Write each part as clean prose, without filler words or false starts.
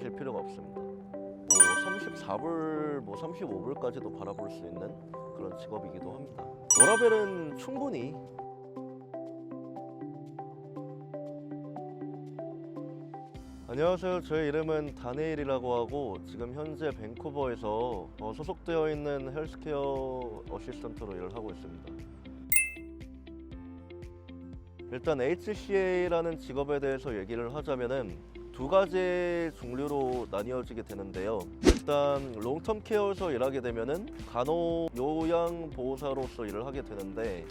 따실 필요가 없습니다. 34불, 35불까지도 바라볼 수 있는 그런 직업이기도 합니다. 워라벨은 충분히 안녕하세요. 저의 이름은 다니엘이라고 하고 지금 현재 밴쿠버에서 소속되어 있는 헬스케어 어시스턴트로 일을 하고 있습니다. 일단 HCA라는 직업에 대해서 얘기를 하자면은 두 가지 종류로 나뉘어지게 되는데요. 일단 롱텀 케어에서 일하게 되면은 간호요양보호사로서 일을 하게 되는데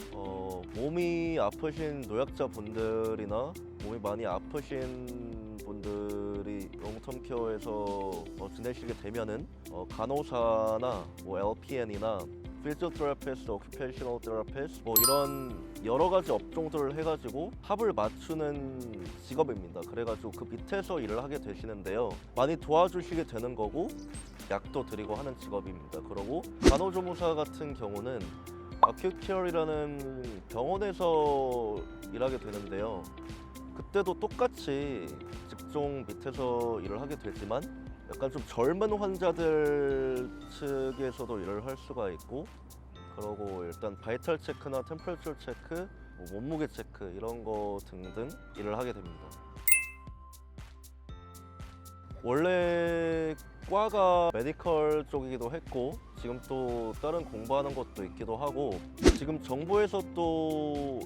몸이 아프신 노약자 분들이나 몸이 많이 아프신 분들이 롱텀 케어에서 지내시게 되면은 간호사나 LPN이나 피지오테라피스트, 오큐페이셔널 테라피스트 이런 여러 가지 업종들을 해가지고 합을 맞추는 직업입니다. 그래가지고 그 밑에서 일을 하게 되시는데요. 많이 도와주시게 되는 거고 약도 드리고 하는 직업입니다. 그리고 간호조무사 같은 경우는 아큐케어이라는 병원에서 일하게 되는데요. 그때도 똑같이 직종 밑에서 일을 하게 되지만 약간 좀 젊은 환자들 측에서도 일을 할 수가 있고, 그러고 일단 바이탈 체크나 템퍼레처 체크, 몸무게 체크 이런 거 등등 일을 하게 됩니다. 원래 과가 메디컬 쪽이기도 했고 지금 또 다른 공부하는 것도 있기도 하고, 지금 정부에서 또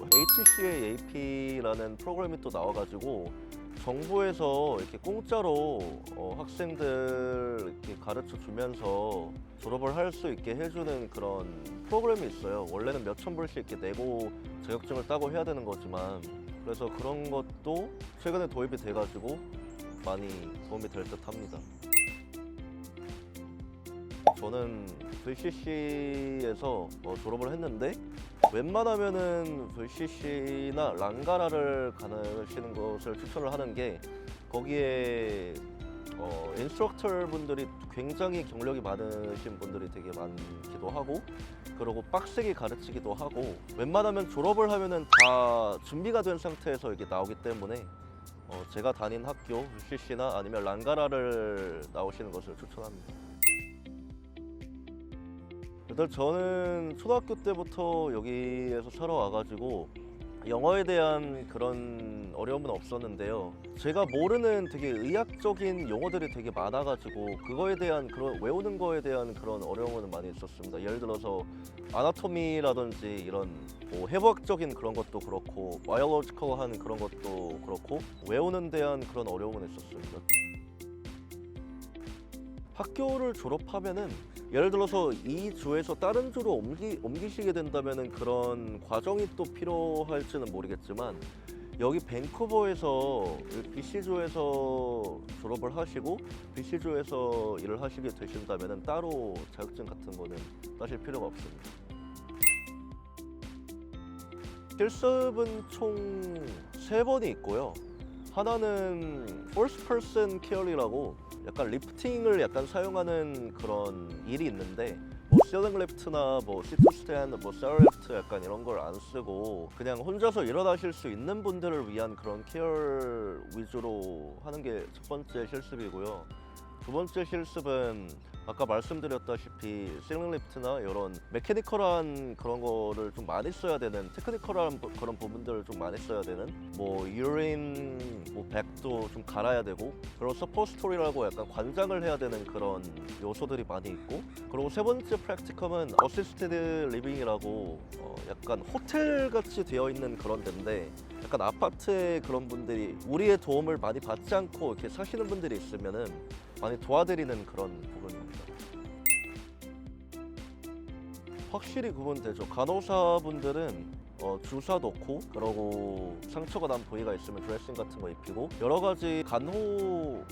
HCAAP라는 프로그램이 또 나와가지고 정부에서 이렇게 공짜로 학생들 이렇게 가르쳐 주면서 졸업을 할 수 있게 해주는 그런 프로그램이 있어요. 원래는 몇천 불씩 이렇게 내고 자격증을 따고 해야 되는 거지만, 그래서 그런 것도 최근에 도입이 돼가지고 많이 도움이 될 듯 합니다. 저는 VCC에서 졸업을 했는데 웬만하면은 VCC나 랑가라를 가시는 것을 추천을 하는 게, 거기에 인스트럭터 분들이 굉장히 경력이 많으신 분들이 되게 많기도 하고, 그리고 빡세게 가르치기도 하고, 웬만하면 졸업을 하면은 다 준비가 된 상태에서 이게 나오기 때문에 제가 다닌 학교 VCC나 아니면 랑가라를 나오시는 것을 추천합니다. 일단 저는 초등학교 때부터 여기에서 살아와가지고 영어에 대한 그런 어려움은 없었는데요. 제가 모르는 되게 의학적인 용어들이 되게 많아가지고 그거에 대한 그런 외우는 거에 대한 그런 어려움은 많이 있었습니다. 예를 들어서 아나토미라든지 이런 해부학적인 그런 것도 그렇고 바이올로지컬한 그런 것도 그렇고 외우는 대한 그런 어려움은 있었습니다. 학교를 졸업하면은 예를 들어서 이 주에서 다른 주로 옮기시게 된다면은 그런 과정이 또 필요할지는 모르겠지만, 여기 밴쿠버에서 BC주에서 졸업을 하시고 BC주에서 일을 하시게 되신다면은 따로 자격증 같은 거는 따실 필요가 없습니다. 실습은 총 3번이 있고요. 하나는 First Person Care이라고 약간 리프팅을 약간 사용하는 그런 일이 있는데, 실링 리프트나 시트 스탠드, 셀 리프트 약간 이런 걸 안 쓰고 그냥 혼자서 일어나실 수 있는 분들을 위한 그런 케어 위주로 하는 게 첫 번째 실습이고요. 두 번째 실습은 아까 말씀드렸다시피 실링 리프트나 이런 메케니컬한 그런 거를 좀 많이 써야 되는, 테크니컬한 그런 부분들을 좀 많이 써야 되는, 유린, 백도 좀 갈아야 되고, 그리고 서포스토리라고 약간 관장을 해야 되는 그런 요소들이 많이 있고, 그리고 세 번째 프랙티컴은 어시스티드 리빙이라고 약간 호텔 같이 되어 있는 그런 데인데, 약간 아파트에 그런 분들이 우리의 도움을 많이 받지 않고 이렇게 사시는 분들이 있으면은 많이 도와드리는 그런 부분입니다. 확실히 구분되죠. 간호사분들은 주사 놓고, 그러고 상처가 난 부위가 있으면 드레싱 같은 거 입히고 여러 가지 간호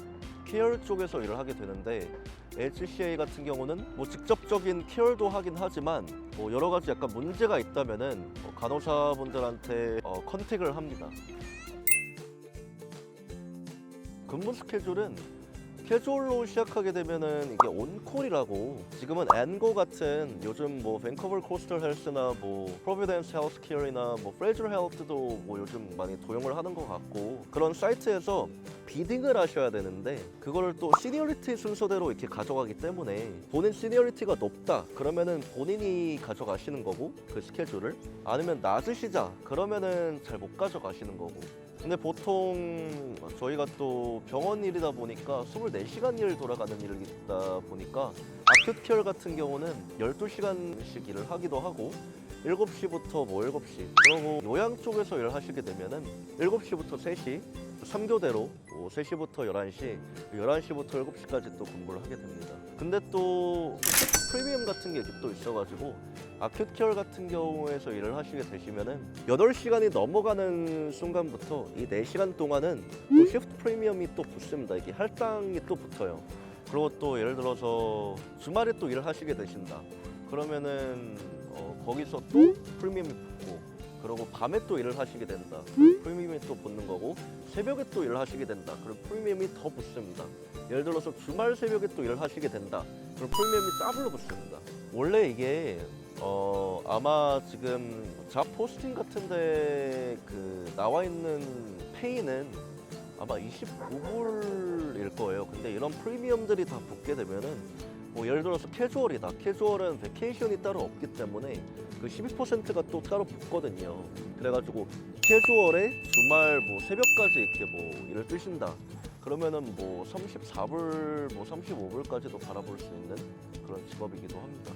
케어 쪽에서 일을 하게 되는데, HCA 같은 경우는 직접적인 케어도 하긴 하지만 여러 가지 약간 문제가 있다면은 간호사분들한테 컨택을 합니다. 근무 스케줄은 캐주얼로 시작하게 되면은 이게 온콜이라고, 지금은 앤고 같은 요즘 뭐 밴쿠버 코스털 헬스나 뭐 프로비던스 헬스케어나 뭐 프레저 헬스도 뭐 요즘 많이 도용을 하는 것 같고, 그런 사이트에서 비딩을 하셔야 되는데 그거를 또 시니어리티 순서대로 이렇게 가져가기 때문에 본인 시니어리티가 높다 그러면은 본인이 가져가시는 거고, 그 스케줄을. 아니면 낮으시자 그러면은 잘 못 가져가시는 거고. 근데 보통 저희가 또 병원 일이다 보니까 24시간 일 돌아가는 일이다 보니까 아큐트 케어 같은 경우는 12시간씩 일을 하기도 하고, 7시부터 뭐 7시, 그리고 요양 쪽에서 일을 하시게 되면은 7시부터 3시 3교대로 3시부터 11시, 11시부터 7시까지 또 근무를 하게 됩니다. 근데 또 프리미엄 같은 게 또 있어가지고 아큐트 케어 같은 경우에서 일을 하시게 되시면은 8시간이 넘어가는 순간부터 이 4시간 동안은 또 시프트 프리미엄이 또 붙습니다. 이게 할당이 또 붙어요. 그리고 또 예를 들어서 주말에 또 일을 하시게 되신다 그러면은 거기서 또 프리미엄이 붙고, 그리고 밤에 또 일을 하시게 된다 프리미엄이 또 붙는 거고, 새벽에 또 일을 하시게 된다 그럼 프리미엄이 더 붙습니다. 예를 들어서 주말 새벽에 또 일을 하시게 된다 그럼 프리미엄이 더블로 붙습니다. 원래 이게 아마 지금 잡 포스팅 같은데 그 나와 있는 페이는 아마 29불일 거예요. 근데 이런 프리미엄들이 다 붙게 되면은 뭐 예를 들어서 캐주얼이다. 캐주얼은 베케이션이 따로 없기 때문에 그 12%가 또 따로 붙거든요. 그래가지고 캐주얼에 주말 뭐 새벽까지 이렇게 뭐 일을 뜨신다 그러면은 뭐 34불, 뭐 35불까지도 바라볼 수 있는 그런 직업이기도 합니다.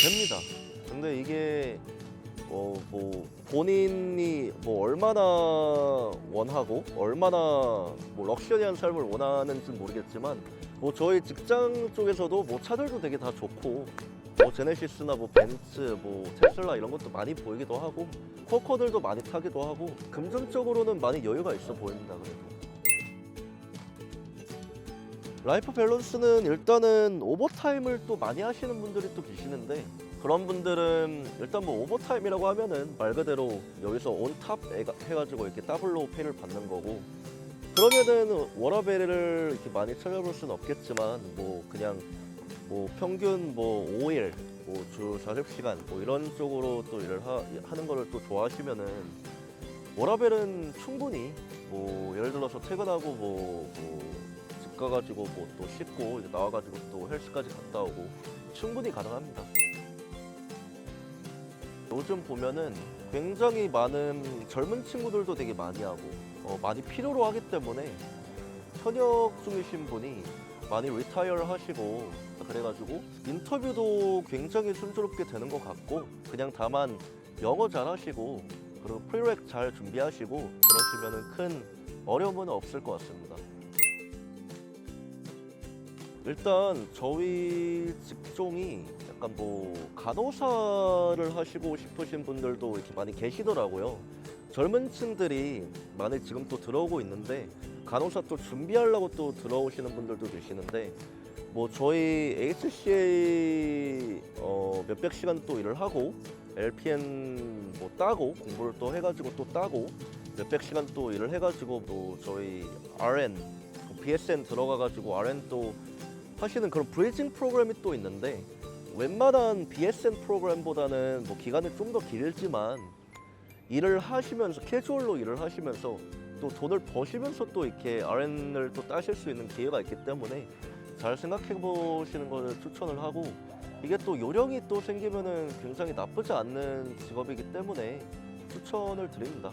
됩니다. 근데 이게 뭐 본인이 뭐 얼마나 원하고 얼마나 뭐 럭셔리한 삶을 원하는지 모르겠지만, 뭐 저희 직장 쪽에서도 뭐 차들도 되게 다 좋고, 뭐 제네시스나 뭐 벤츠, 뭐 테슬라 이런 것도 많이 보이기도 하고, 쿼커들도 많이 타기도 하고, 금전적으로는 많이 여유가 있어 보입니다. 그래도 라이프 밸런스는 일단은 오버타임을 또 많이 하시는 분들이 또 계시는데, 그런 분들은 일단 뭐 오버타임이라고 하면은 말 그대로 여기서 온탑 해가지고 이렇게 더블로 페이를 받는 거고, 그러면은 워라밸을 이렇게 많이 찾아볼 수는 없겠지만 뭐 그냥 뭐 평균 뭐 5일 뭐 주 40시간 뭐 이런 쪽으로 또 일을 하는 거를 또 좋아하시면은 워라밸은 충분히 뭐 예를 들어서 퇴근하고 집 가가지고 뭐 또 씻고 이제 나와가지고 또 헬스까지 갔다 오고 충분히 가능합니다. 요즘 보면은 굉장히 많은 젊은 친구들도 되게 많이 하고 많이 필요로 하기 때문에 현역 중이신 분이 많이 리타이어를 하시고, 그래가지고 인터뷰도 굉장히 순조롭게 되는 것 같고, 그냥 다만 영어 잘 하시고 그리고 프리렉 잘 준비하시고 그러시면은 큰 어려움은 없을 것 같습니다. 일단 저희 직종이 약간 뭐 간호사를 하시고 싶으신 분들도 이렇게 많이 계시더라고요. 젊은 층들이 많이 지금 또 들어오고 있는데, 간호사 또 준비하려고 또 들어오시는 분들도 계시는데, 뭐 저희 HCA 몇백 시간 또 일을 하고 LPN 뭐 따고 공부를 또 해가지고 또 따고 몇백 시간 또 일을 해가지고 또 저희 RN, BSN 들어가가지고 RN 또 하시는 그런 브리징 프로그램이 또 있는데, 웬만한 BSN 프로그램보다는 뭐 기간이 좀 더 길지만 일을 하시면서 캐주얼로 일을 하시면서 또 돈을 버시면서 또 이렇게 RN을 또 따실 수 있는 기회가 있기 때문에 잘 생각해 보시는 것을 추천을 하고, 이게 또 요령이 또 생기면은 굉장히 나쁘지 않는 직업이기 때문에 추천을 드립니다.